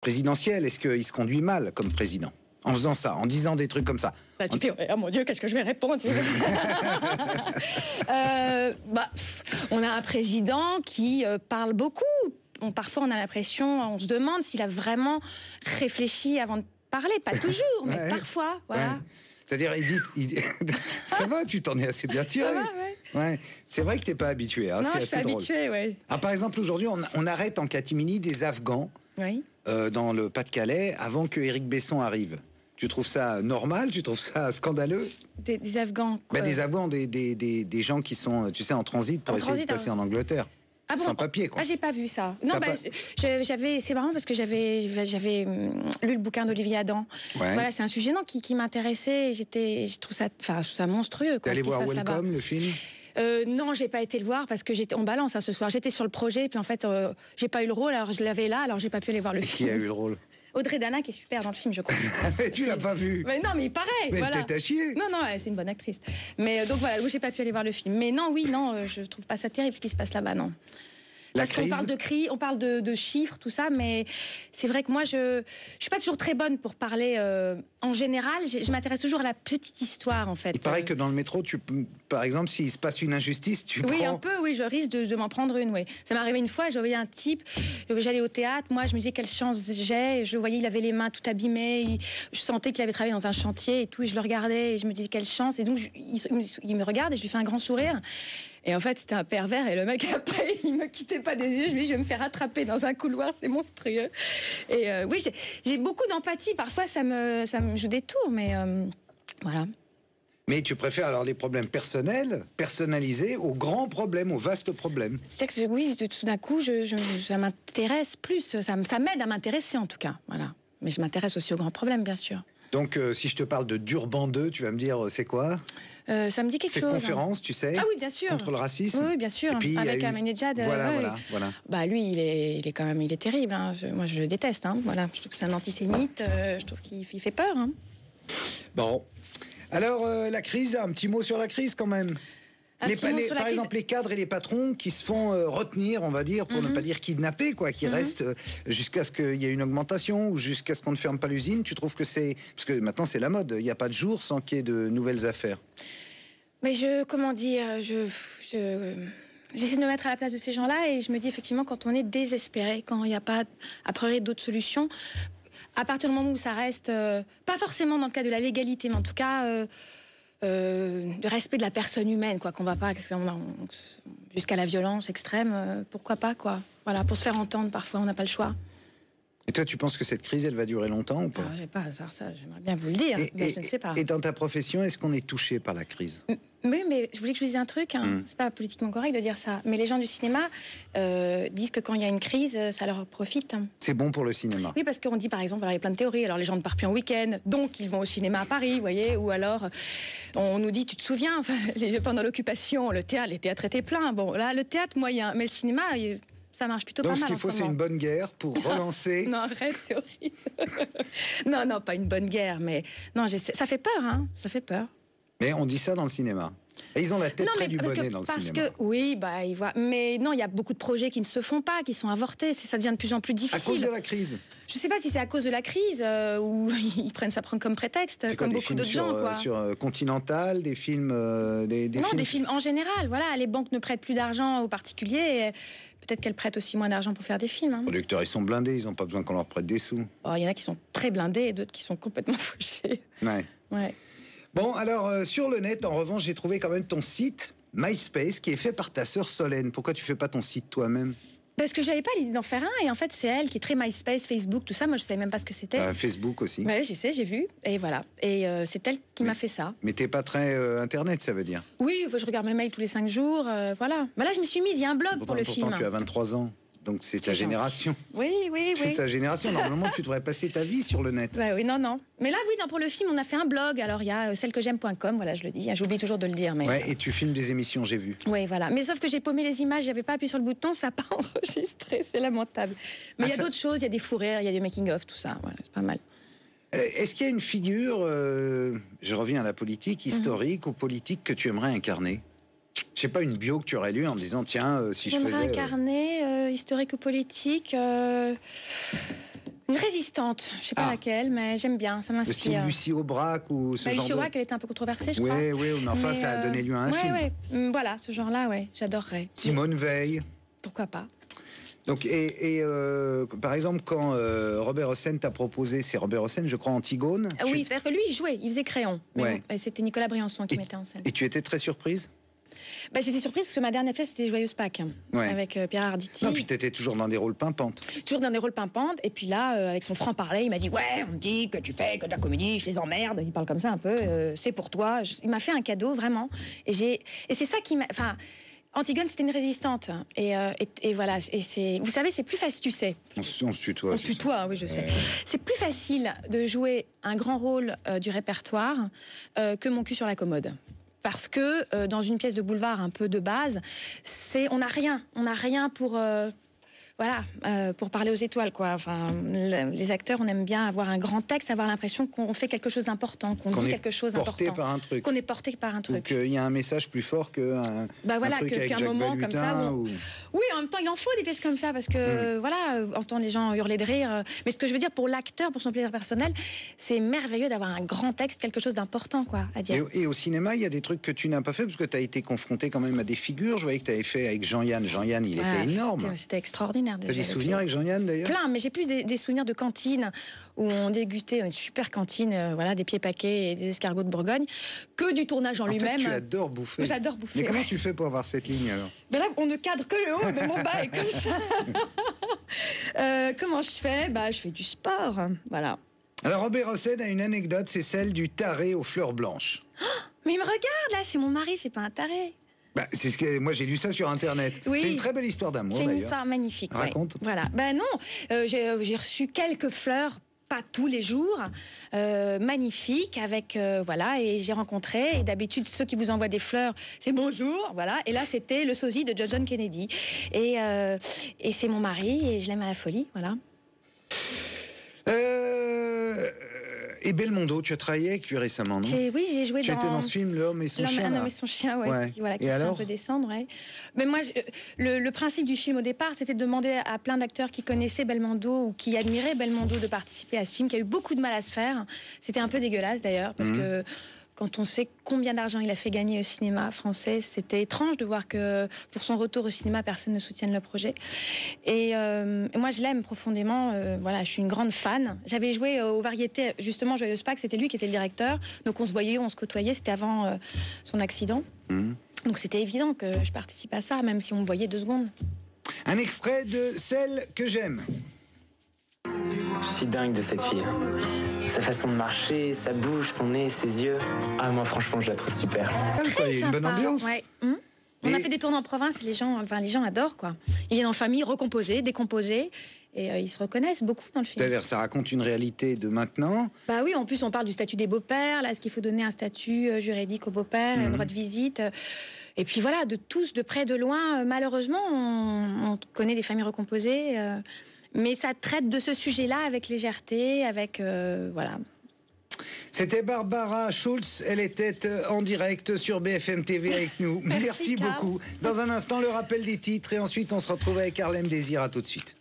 présidentielle, est-ce qu'il se conduit mal comme président? En faisant ça, en disant des trucs comme ça. Bah, tu fais, oh mon Dieu, qu'est-ce que je vais répondre? On a un président qui parle beaucoup. Parfois, on a l'impression, on se demande s'il a vraiment réfléchi avant de parler. Pas toujours, mais parfois, voilà. Ouais. C'est-à-dire, il dit... Ça va, tu t'en es assez bien tiré. Ça va, ouais. C'est vrai que t'es pas habitué. Hein, non, c'est je suis assez drôle. habituée, ouais. Ah, par exemple, aujourd'hui, on arrête en catimini des Afghans dans le Pas-de-Calais avant que Éric Besson arrive. Tu trouves ça normal? Tu trouves ça scandaleux? Des Afghans, quoi. Des Afghans, des gens qui sont, tu sais, en transit pour essayer de passer en Angleterre. Ah bon? Sans papier, quoi. Ah, j'ai pas vu ça. Non, c'est marrant parce que j'avais lu le bouquin d'Olivier Adam. Ouais. Voilà, c'est un sujet qui m'intéressait. Je trouve ça monstrueux. T'es allé voir Welcome, le film? Non, j'ai pas été le voir parce que j'étais en balance ce soir. J'étais sur le projet, puis en fait, j'ai pas eu le rôle. Alors je l'avais là, alors j'ai pas pu aller voir le film. Qui a eu le rôle? Audrey Dana, qui est super dans le film, je crois. Mais tu l'as pas vu? Mais non, mais il paraît. Mais voilà. t'es à chier. Non, c'est une bonne actrice. Mais donc voilà, j'ai pas pu aller voir le film. Mais non, je trouve pas ça terrible ce qui se passe là-bas, non. Parce qu'on parle de cris, on parle de chiffres, tout ça, mais c'est vrai que moi, je suis pas toujours très bonne pour parler en général. Je m'intéresse toujours à la petite histoire, en fait. Il paraît que dans le métro, par exemple, s'il se passe une injustice, tu prends... Oui, un peu, oui, je risque de m'en prendre une, oui. Ça m'est arrivé une fois, je voyais un type, j'allais au théâtre, moi, je me disais quelle chance j'ai, je le voyais, il avait les mains tout abîmées, je sentais qu'il avait travaillé dans un chantier et tout, et je le regardais, et je me disais quelle chance, et donc il me regarde, et je lui fais un grand sourire. Et en fait, c'était un pervers. Et le mec, après, il me quittait pas des yeux. Je me dis, je vais me faire attraper dans un couloir. C'est monstrueux. Et oui, j'ai beaucoup d'empathie. Parfois, ça me joue des tours. Mais voilà. Mais tu préfères alors les problèmes personnels, personnalisés, aux grands problèmes, aux vastes problèmes? C'est que oui, tout d'un coup, ça m'intéresse plus. Ça m'aide à m'intéresser, en tout cas. Voilà. Mais je m'intéresse aussi aux grands problèmes, bien sûr. Donc, si je te parle de Durban 2, tu vas me dire, c'est quoi? Ça me dit quelque chose. Cette conférence, tu sais, ah oui, bien sûr. contre le racisme. Oui, bien sûr. Et puis, avec Ahmadinejad. Voilà. Bah lui, il est terrible. Hein. Moi, je le déteste. Hein. Voilà, je trouve que c'est un antisémite. Je trouve qu'il fait peur. Hein. Bon. Alors, la crise, un petit mot sur la crise quand même. Par exemple, les cadres et les patrons qui se font retenir, on va dire, pour ne pas dire kidnapper, quoi, qui restent jusqu'à ce qu'il y ait une augmentation ou jusqu'à ce qu'on ne ferme pas l'usine. Tu trouves que c'est... Parce que maintenant, c'est la mode. Il n'y a pas de jour sans qu'il y ait de nouvelles affaires. Mais comment dire, j'essaie de me mettre à la place de ces gens-là et je me dis effectivement, quand on est désespéré, quand il n'y a pas, a priori, d'autres solutions, à partir du moment où ça reste, pas forcément dans le cas de la légalité, mais en tout cas... de respect de la personne humaine, quoi, qu'on va pas jusqu'à la violence extrême, pourquoi pas, quoi. Voilà, pour se faire entendre, parfois, on n'a pas le choix. Et toi, tu penses que cette crise, elle va durer longtemps ou pas? J'ai pas ça, j'aimerais bien vous le dire, mais je ne sais pas. Et dans ta profession, est-ce qu'on est touché par la crise? Oui, mais je voulais que je vous dise un truc, hein. C'est pas politiquement correct de dire ça, mais les gens du cinéma disent que quand il y a une crise, ça leur profite. C'est bon pour le cinéma. Oui, parce qu'on dit par exemple, alors, il y a plein de théories, alors les gens ne partent plus en week-end, donc ils vont au cinéma à Paris, vous voyez, ou alors on nous dit, tu te souviens, enfin, pendant l'occupation, les théâtres étaient pleins, bon là, le théâtre moyen, mais le cinéma... Ça marche plutôt pas mal. Donc ce qu'il faut, c'est une bonne guerre pour relancer... Non, arrête, c'est horrible. non, pas une bonne guerre, mais... Non, ça fait peur, hein, ça fait peur. Mais on dit ça dans le cinéma. Et ils ont la tête près du bonnet dans le cinéma. Oui, ils voient. Mais non, il y a beaucoup de projets qui ne se font pas, qui sont avortés. Ça devient de plus en plus difficile. À cause de la crise? Je ne sais pas si c'est à cause de la crise ou ils prennent ça comme prétexte, comme beaucoup d'autres gens. Quoi. Sur Continental, des films... des films en général. Voilà, les banques ne prêtent plus d'argent aux particuliers. Peut-être qu'elles prêtent aussi moins d'argent pour faire des films. Hein. Les producteurs, ils sont blindés, ils n'ont pas besoin qu'on leur prête des sous. Il y en a qui sont très blindés et d'autres qui sont complètement fauchés. Ouais. Bon, alors, sur le net, en revanche, j'ai trouvé quand même ton site, MySpace, qui est fait par ta sœur Solène. Pourquoi tu fais pas ton site toi-même? Parce que j'avais pas l'idée d'en faire un, et en fait, c'est elle qui est très MySpace, Facebook, tout ça. Moi, je savais même pas ce que c'était. Facebook aussi. Oui, je sais, j'ai vu. Et voilà. Et c'est elle qui m'a fait ça. Mais t'es pas très Internet, ça veut dire? Oui, je regarde mes mails tous les 5 jours. Voilà. Mais là, je me suis mise, il y a un blog pour le film. Pourtant, tu as 23 ans. Donc c'est ta génération. Oui. C'est ta génération. Normalement, tu devrais passer ta vie sur le net. Oui, non. Mais là, pour le film, on a fait un blog. Alors, il y a cellequej'aime.com, voilà, je le dis. J'oublie toujours de le dire. Mais... Ouais, et tu filmes des émissions, j'ai vu. Oui, voilà. Mais sauf que j'ai paumé les images, j'avais pas appuyé sur le bouton, ça n'a pas enregistré. C'est lamentable. Mais il y a d'autres choses, il y a des fous rires, il y a des making-of, tout ça. Voilà, c'est pas mal. Est-ce qu'il y a une figure, je reviens à la politique, historique ou politique que tu aimerais incarner? Je sais pas, une bio que tu aurais lue en me disant, tiens, si je faisais... incarner, historique ou politique, Une résistante, je sais pas laquelle, mais j'aime bien, ça m'inspire. Le style Lucie Aubrac ou ce genre Lucie Aubrac, elle était un peu controversée, je crois. Oui, mais enfin, ça a donné lieu à un film. Oui, voilà, ce genre-là, j'adorerais. Simone Veil. Pourquoi pas. Donc, par exemple, quand Robert Hossein t'a proposé, c'est Robert Hossein, je crois, Antigone. Oui, c'est-à-dire que lui, il jouait, il faisait Créon. Mais bon, c'était Nicolas Briançon qui mettait en scène. Et tu étais très surprise? J'étais surprise parce que ma dernière pièce, c'était Joyeuse Pâques, avec Pierre Arditi. Non, puis tu étais toujours dans des rôles pimpantes. Toujours dans des rôles pimpantes. Et puis là, avec son franc-parler, il m'a dit « Ouais, on me dit que tu fais que de la comédie, je les emmerde. » Il parle comme ça un peu. C'est pour toi. Il m'a fait un cadeau, vraiment. Et c'est ça qui m'a... Enfin, Antigone, c'était une résistante. Et voilà. Et vous savez, c'est plus facile, tu sais. On se tutoie. On se tutoie, oui, je sais. C'est plus facile de jouer un grand rôle du répertoire que Mon cul sur la commode. Parce que dans une pièce de boulevard un peu de base, on n'a rien pour pour parler aux étoiles, quoi. Enfin, les acteurs, on aime bien avoir un grand texte, avoir l'impression qu'on fait quelque chose d'important, qu'on dit quelque chose d'important, qu'on est porté par un truc. Donc il y a un message plus fort qu'un qu'un moment comme ça. Oui, en même temps, il en faut des pièces comme ça parce que entendre les gens hurler de rire. Mais ce que je veux dire pour l'acteur, pour son plaisir personnel, c'est merveilleux d'avoir un grand texte, quelque chose d'important, quoi, à dire. Et au cinéma, il y a des trucs que tu n'as pas fait parce que tu as été confronté quand même à des figures. Je voyais que tu avais fait avec Jean-Yann. Jean-Yann, il était énorme. C'était extraordinaire. T'as des souvenirs avec Jean-Yann d'ailleurs? Plein, mais j'ai plus des souvenirs de cantine où on dégustait une super cantine, des pieds paquets et des escargots de Bourgogne, que du tournage en lui-même. Tu adores bouffer. J'adore bouffer. Mais comment tu fais pour avoir cette ligne alors? Là, on ne cadre que le haut, mais mon bas est comme ça. Comment je fais? Je fais du sport, voilà. Alors Robert Hossein a une anecdote, c'est celle du taré aux fleurs blanches. Oh, mais il me regarde là, c'est mon mari, c'est pas un taré. C'est ce que moi j'ai lu ça sur internet. Oui. C'est une très belle histoire d'amour. C'est une histoire magnifique. Raconte. Voilà. Non, j'ai reçu quelques fleurs, pas tous les jours, magnifiques avec et j'ai rencontré. Et d'habitude ceux qui vous envoient des fleurs, c'est bonjour, voilà. Et là c'était le sosie de John Kennedy. Et c'est mon mari et je l'aime à la folie, voilà. Et Belmondo, tu as travaillé avec lui récemment, non? Oui, j'ai joué tu étais dans ce film, L'homme et son chien. L'homme et son chien, qui se fait un peu descendre, Mais moi, le principe du film au départ, c'était de demander à plein d'acteurs qui connaissaient Belmondo ou qui admiraient Belmondo de participer à ce film, qui a eu beaucoup de mal à se faire. C'était un peu dégueulasse d'ailleurs, parce que quand on sait combien d'argent il a fait gagner au cinéma français, c'était étrange de voir que pour son retour au cinéma, personne ne soutienne le projet. Et moi, je l'aime profondément. Je suis une grande fan. J'avais joué aux Variétés, justement, Joyeuse Pâques, c'était lui qui était le directeur. Donc on se voyait, on se côtoyait, c'était avant son accident. Donc c'était évident que je participe à ça, même si on me voyait 2 secondes. Un extrait de Celle que j'aime. Je suis dingue de cette fille. Sa façon de marcher, sa bouche, son nez, ses yeux. Ah, moi, franchement, je la trouve super. Il y a une bonne ambiance. Ouais. On a fait des tournées en province, les gens adorent, quoi. Ils viennent en famille, recomposer, décomposer, et ils se reconnaissent beaucoup dans le film. C'est-à-dire, ça raconte une réalité de maintenant. Oui, en plus, on parle du statut des beaux-pères. Là, est-ce qu'il faut donner un statut juridique aux beaux-pères, un droit de visite? Et puis voilà, de tous, de près, de loin, malheureusement, on connaît des familles recomposées. Mais ça traite de ce sujet-là avec légèreté, avec... C'était Barbara Schulz, elle était en direct sur BFM TV avec nous. Merci beaucoup. Dans un instant, le rappel des titres et ensuite on se retrouve avec Harlem Désir. À tout de suite.